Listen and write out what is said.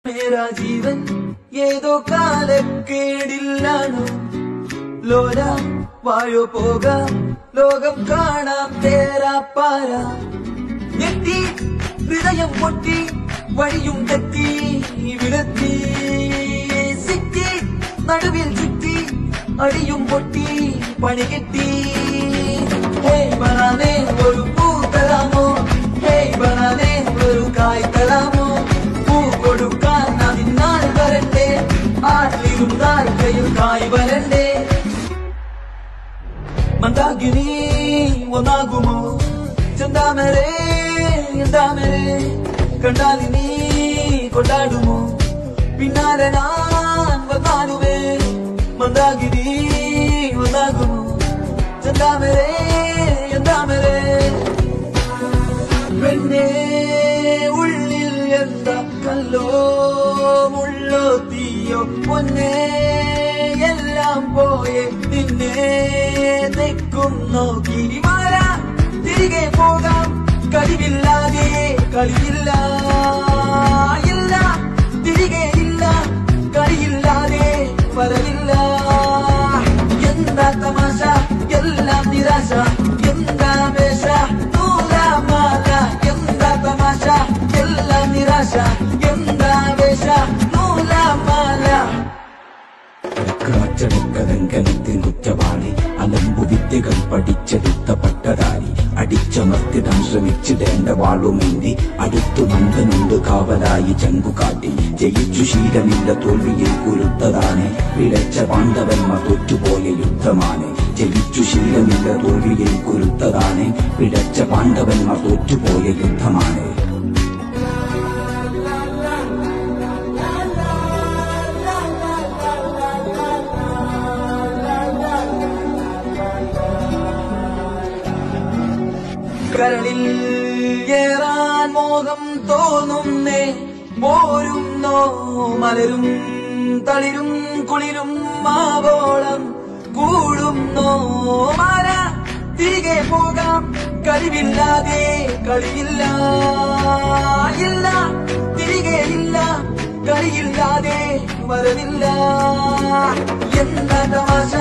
मेरा जीवन ഏതോ കാലക്കേടില്ലാണോ ലോല വായോ പോകാം ലോകം കാണാം തേരാപ്പാര ഞെട്ടി ഹൃദയം പൊട്ടി വഴിയും തെറ്റി വിടത്തി സിറ്റി നടുവിൽ ചുറ്റി അടിയും പൊട്ടി പണികെട്ടി ഹേ ബനാനെ ഒരു പൂ തരാമോ ഹേ ബനാനെ ഒരു കായ് തരാമോ പൂ കൊടുക്കാൻ അതിനാൾ വരണ്ടേ ആട്ടിലിരുന്നാൽ കയ്യിൽ കായ് വരണ്ടേ മന്ദാകിനി ഒന്നാകുമോ ചെന്താമരേ എന്താമരേ കണ്ടാലിനി കൊണ്ടാടുമോ പിന്നാലെ ഞാൻ വന്നാലുമേ മന്ദാകിനി ഒന്നാകുമോ ചെന്താമരേ എന്താമരേ പെണ്ണേ ഉള്ളിൽ എന്താ കല്ലോ മുള്ളോ തീയോ പൊന്നേ എല്ലാം പോയെ നിന്നെ തെക്കും നോക്കി മാറാ തിരികെ പോകാം കഴിവില്ലാതെ കളിയില്ല ഇല്ല തിരികെ ഇല്ല കളിയില്ലാതെ വരവില്ല എന്താ തമാശ എല്ലാം നിരാശ എന്താ വേഷ നൂലാമാല എന്താ തമാശ എല്ലാം നിരാശ എന്താ വേഷ നൂലാമാല അച്ചടക്കലംഘനത്തിൻ കുറ്റവാളി അലമ്പു വിദ്യകൾ പഠിച്ചെടുത്ത പട്ടധാരി അടിച്ചമർത്തിടാൻ ശ്രമിച്ചിടേണ്ട വാളുമേന്തി അടുത്തു നന്ദനുണ്ട് കാവലായി ചങ്കുകാട്ടി ജയിച്ചു ശീലമില്ല തോൽവിയിൽ കുരുത്തതാണ് പിഴച്ച പാണ്ഡവന്മാർ തോറ്റുപോയ യുദ്ധമാണ് ജയിച്ചു ശീലമില്ല തോൽവിയിൽ കുരുത്തതാണ് പിഴച്ച പാണ്ഡവന്മാർ തോറ്റുപോയ യുദ്ധമാണ് കരളിൽ ഏറാൻ മോഹം തോന്നുന്നേ പോരുന്നോ മലരും തളിരും കുളിരും മാവോളം കൂടുന്നോ മാല തിരികെ പോകാം കഴിവില്ലാതെ കളിയില്ല ഇല്ല തിരികെ ഇല്ല കളിയില്ലാതെ വരവില്ല എന്താ തമാശ